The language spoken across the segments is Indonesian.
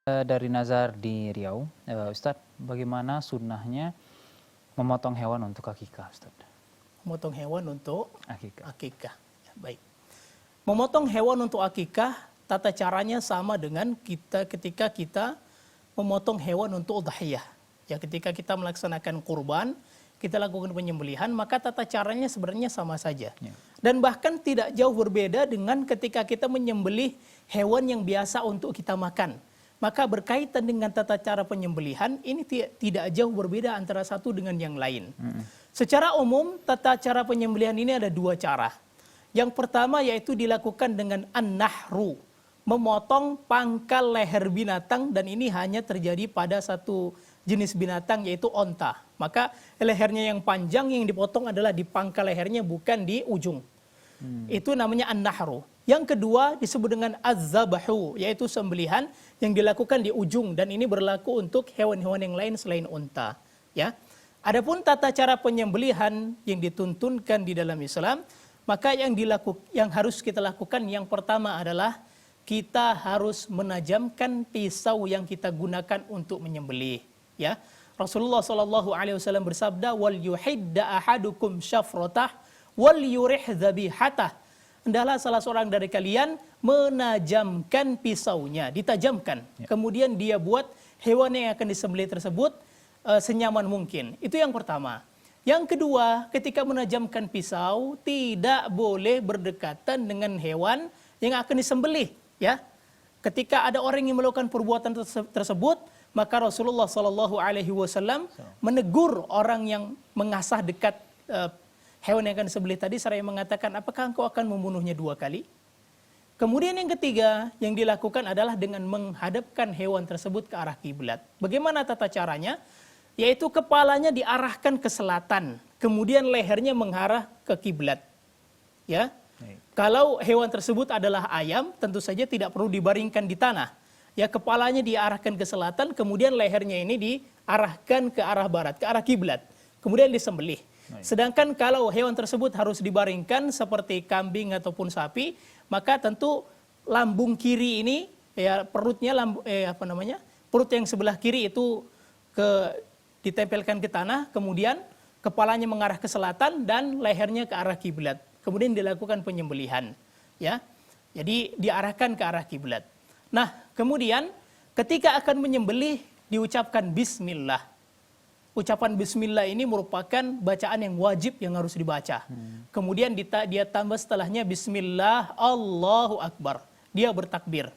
Dari Nazar di Riau, Ustadz, bagaimana sunnahnya memotong hewan untuk akikah, Ustadz? Memotong hewan untuk Akikah. akikah. Baik. Memotong hewan untuk akikah, tata caranya sama dengan ketika kita memotong hewan untuk udhiyah. Ya, ketika kita melaksanakan kurban, kita lakukan penyembelihan, maka tata caranya sebenarnya sama saja. Ya. Dan bahkan tidak jauh berbeda dengan ketika kita menyembelih hewan yang biasa untuk kita makan. Maka berkaitan dengan tata cara penyembelihan, ini tidak jauh berbeda antara satu dengan yang lain. Secara umum, tata cara penyembelihan ini ada dua cara. Yang pertama yaitu dilakukan dengan an-nahru, memotong pangkal leher binatang, dan ini hanya terjadi pada satu jenis binatang yaitu onta. Maka lehernya yang panjang yang dipotong adalah di pangkal lehernya, bukan di ujung. Itu namanya an-nahru. Yang kedua disebut dengan az-zabahu, yaitu sembelihan yang dilakukan di ujung, dan ini berlaku untuk hewan-hewan yang lain selain unta, ya. Adapun tata cara penyembelihan yang dituntunkan di dalam Islam, maka yang harus kita lakukan yang pertama adalah kita harus menajamkan pisau yang kita gunakan untuk menyembelih, ya. Rasulullah SAW bersabda, wal yuhidda ahadukum syafratah wal yurih dhabihatah. Hendaklah salah seorang dari kalian menajamkan pisaunya, ditajamkan. Ya. Kemudian dia buat hewan yang akan disembelih tersebut senyaman mungkin. Itu yang pertama. Yang kedua, ketika menajamkan pisau, tidak boleh berdekatan dengan hewan yang akan disembelih. Ya, ketika ada orang yang melakukan perbuatan tersebut, maka Rasulullah SAW menegur orang yang mengasah dekat hewan yang akan disembelih tadi, seraya mengatakan, apakah engkau akan membunuhnya 2 kali? Kemudian yang ketiga yang dilakukan adalah dengan menghadapkan hewan tersebut ke arah kiblat. Bagaimana tata caranya? Yaitu kepalanya diarahkan ke selatan, kemudian lehernya mengarah ke kiblat. Ya. Kalau hewan tersebut adalah ayam, tentu saja tidak perlu dibaringkan di tanah. Ya, kepalanya diarahkan ke selatan, kemudian lehernya ini diarahkan ke arah barat, ke arah kiblat. Kemudian disembelih. Sedangkan kalau hewan tersebut harus dibaringkan seperti kambing ataupun sapi, maka tentu lambung kiri ini, ya, perutnya perut yang sebelah kiri itu ditempelkan ke tanah, kemudian kepalanya mengarah ke selatan dan lehernya ke arah kiblat. Kemudian dilakukan penyembelihan, ya. Jadi diarahkan ke arah kiblat. Nah, kemudian ketika akan menyembelih diucapkan bismillah. Ucapan bismillah ini merupakan bacaan yang wajib yang harus dibaca. Kemudian dia tambah setelahnya bismillah Allahu Akbar. Dia bertakbir.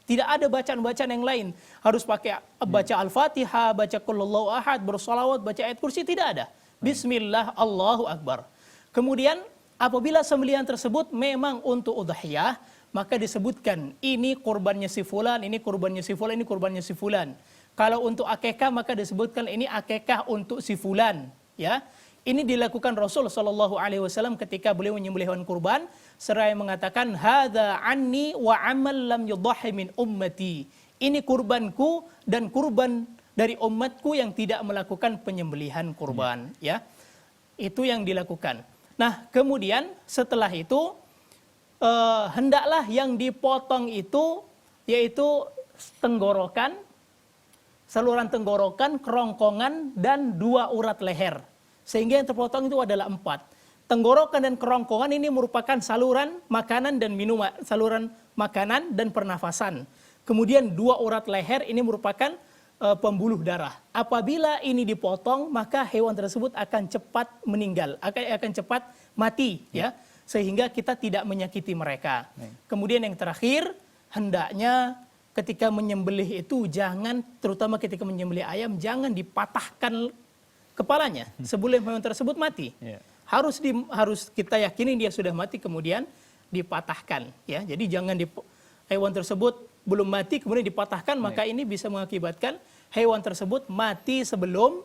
Tidak ada bacaan-bacaan yang lain. Harus pakai baca Al-Fatihah, baca Qul Huwallahu Ahad, bersolawat, baca ayat kursi, tidak ada. Bismillah Allahu Akbar. Kemudian apabila sembelihan tersebut memang untuk udhiyah, maka disebutkan ini kurbannya si fulan, ini kurbannya si fulan, ini kurbannya si fulan. Kalau untuk akikah maka disebutkan ini akikah untuk si fulan, ya. Ini dilakukan Rasul SAW ketika beliau menyembelih hewan kurban, seraya mengatakan hadza anni wa amal lam yudhhi min ummati. Ini kurbanku dan kurban dari umatku yang tidak melakukan penyembelihan kurban, ya. Itu yang dilakukan. Nah, kemudian setelah itu hendaklah yang dipotong itu yaitu tenggorokan, saluran tenggorokan, kerongkongan, dan 2 urat leher. Sehingga yang terpotong itu adalah 4. Tenggorokan dan kerongkongan ini merupakan saluran makanan dan minuman, saluran makanan dan pernafasan. Kemudian 2 urat leher ini merupakan pembuluh darah. Apabila ini dipotong, maka hewan tersebut akan cepat meninggal, akan cepat mati, ya. Sehingga kita tidak menyakiti mereka. Kemudian yang terakhir, hendaknya ketika menyembelih itu jangan, terutama ketika menyembelih ayam, jangan dipatahkan kepalanya sebelum hewan tersebut mati. Harus kita yakini dia sudah mati kemudian dipatahkan, ya. Jadi jangan hewan tersebut belum mati kemudian dipatahkan, maka ini bisa mengakibatkan hewan tersebut mati sebelum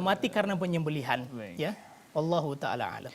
mati karena penyembelihan, ya. Wallahu taala alam.